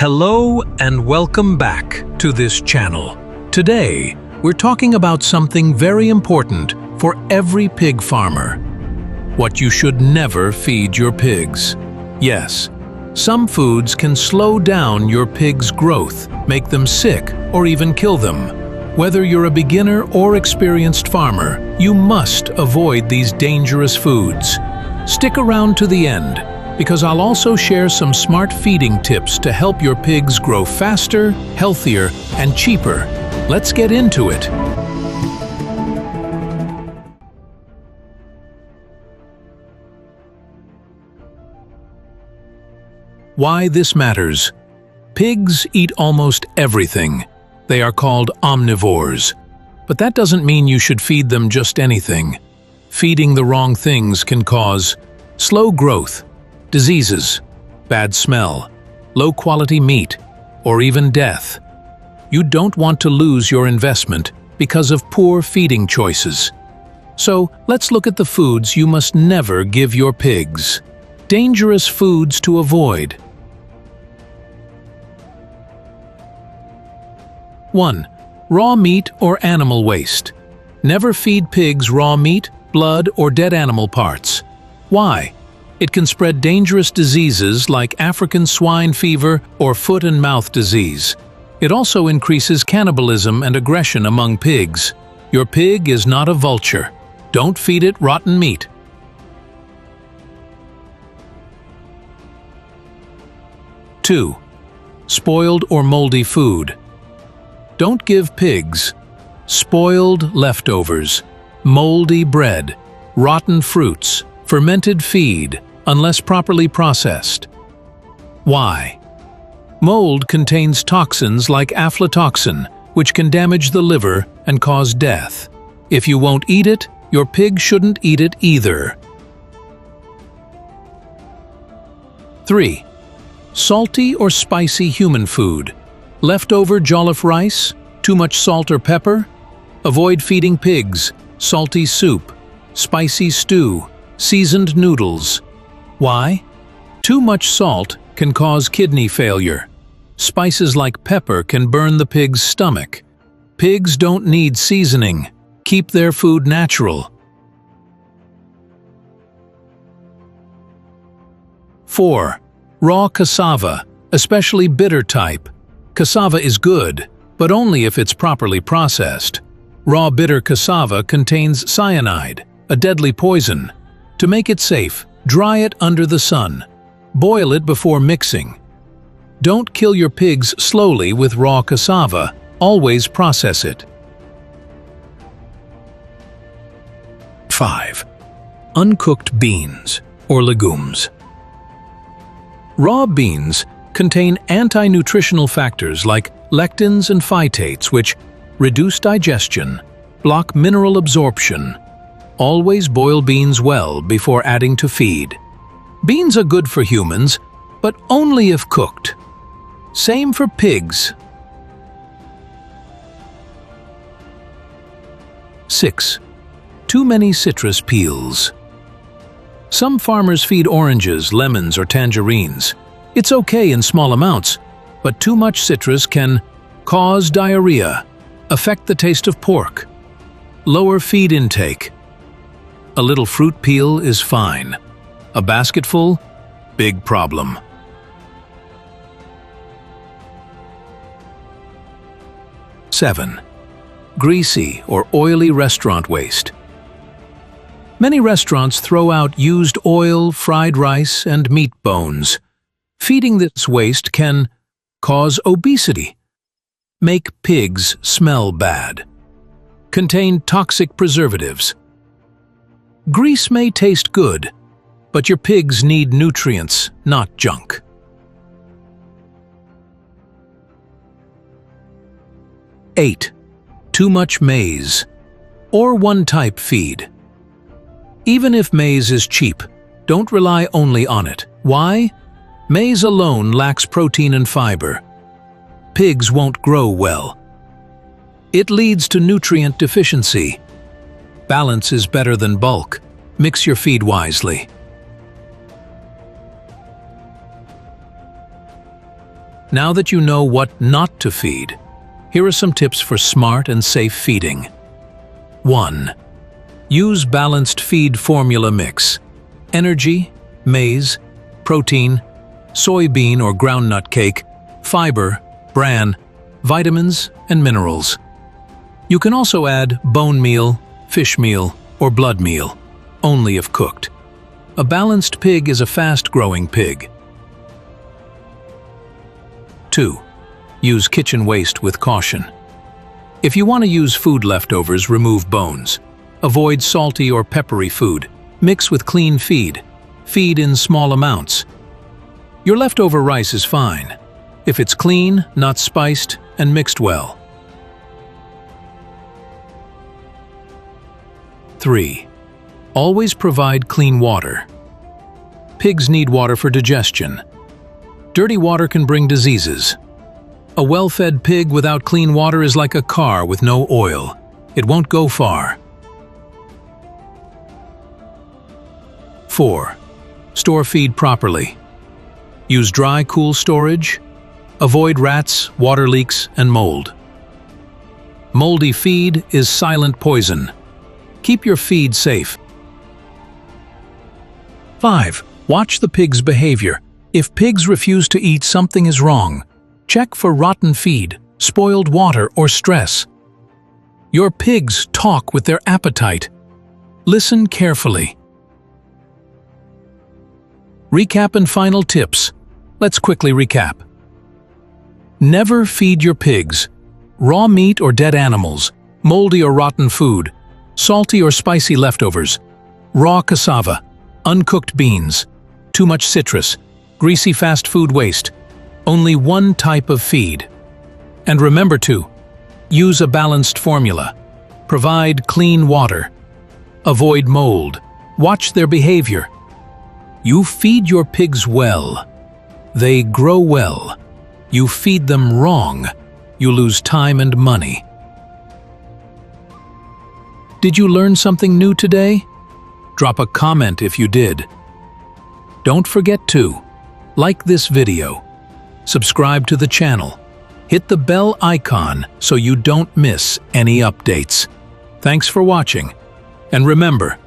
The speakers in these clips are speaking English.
Hello and welcome back to this channel. Today, we're talking about something very important for every pig farmer. What you should never feed your pigs. Yes, some foods can slow down your pig's growth, make them sick, or even kill them. Whether you're a beginner or experienced farmer, you must avoid these dangerous foods. Stick around to the end, because I'll also share some smart feeding tips to help your pigs grow faster, healthier, and cheaper. Let's get into it. Why this matters. Pigs eat almost everything. They are called omnivores. But that doesn't mean you should feed them just anything. Feeding the wrong things can cause slow growth, diseases, bad smell, low-quality meat, or even death. You don't want to lose your investment because of poor feeding choices. So, let's look at the foods you must never give your pigs. Dangerous foods to avoid. 1. Raw meat or animal waste. Never feed pigs raw meat, blood, or dead animal parts. Why? It can spread dangerous diseases like African swine fever or foot and mouth disease. It also increases cannibalism and aggression among pigs. Your pig is not a vulture. Don't feed it rotten meat. 2. Spoiled or moldy food. Don't give pigs spoiled leftovers, moldy bread, rotten fruits, fermented feed, unless properly processed. Why? Mold contains toxins like aflatoxin, which can damage the liver and cause death. If you won't eat it, your pig shouldn't eat it either. 3. Salty or spicy human food. Leftover jollof rice, too much salt or pepper. Avoid feeding pigs salty soup, spicy stew, seasoned noodles. Why? Too much salt can cause kidney failure. Spices like pepper can burn the pig's stomach. Pigs don't need seasoning. Keep their food natural. 4. Raw cassava, especially bitter type. Cassava is good, but only if it's properly processed. Raw bitter cassava contains cyanide, a deadly poison. To make it safe, dry it under the sun. Boil it before mixing. Don't kill your pigs slowly with raw cassava. Always process it. 5. Uncooked beans or legumes. Raw beans contain anti-nutritional factors like lectins and phytates, which reduce digestion, block mineral absorption. Always boil beans well before adding to feed. Beans are good for humans, but only if cooked. Same for pigs. 6. Too many citrus peels. Some farmers feed oranges, lemons, or tangerines. It's okay in small amounts, but too much citrus can cause diarrhea, affect the taste of pork, lower feed intake. A little fruit peel is fine. A basketful? Big problem. 7. Greasy or oily restaurant waste. Many restaurants throw out used oil, fried rice, and meat bones. Feeding this waste can cause obesity, make pigs smell bad, contain toxic preservatives. Grease may taste good, but your pigs need nutrients, not junk. 8. Too much maize or one-type feed. Even if maize is cheap, don't rely only on it. Why? Maize alone lacks protein and fiber. Pigs won't grow well. It leads to nutrient deficiency. Balance is better than bulk. Mix your feed wisely. Now that you know what not to feed, here are some tips for smart and safe feeding. 1. Use balanced feed formula mix. Energy, maize, protein, soybean or groundnut cake, fiber, bran, vitamins, and minerals. You can also add bone meal, fish meal, or blood meal, only if cooked. A balanced pig is a fast-growing pig. 2. Use kitchen waste with caution. If you want to use food leftovers, remove bones. Avoid salty or peppery food. Mix with clean feed. Feed in small amounts. Your leftover rice is fine, if it's clean, not spiced, and mixed well. 3. Always provide clean water. Pigs need water for digestion. Dirty water can bring diseases. A well-fed pig without clean water is like a car with no oil. It won't go far. 4. Store feed properly. Use dry, cool storage. Avoid rats, water leaks, and mold. Moldy feed is silent poison. Keep your feed safe. 5. Watch the pig's behavior. If pigs refuse to eat, something is wrong. Check for rotten feed, spoiled water, or stress. Your pigs talk with their appetite. Listen carefully. Recap and final tips. Let's quickly recap. Never feed your pigs raw meat or dead animals, moldy or rotten food, salty or spicy leftovers, raw cassava, uncooked beans, too much citrus, greasy fast food waste. Only one type of feed. And remember to use a balanced formula. Provide clean water. Avoid mold. Watch their behavior. You feed your pigs well. They grow well. You feed them wrong. You lose time and money. Did you learn something new today? Drop a comment if you did. Don't forget to like this video. Subscribe to the channel. Hit the bell icon so you don't miss any updates. Thanks for watching. And remember,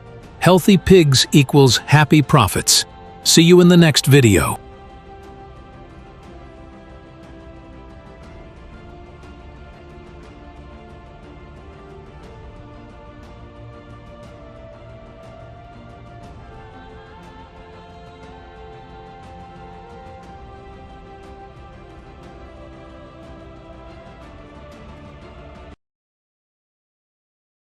healthy pigs equals happy profits. See you in the next video.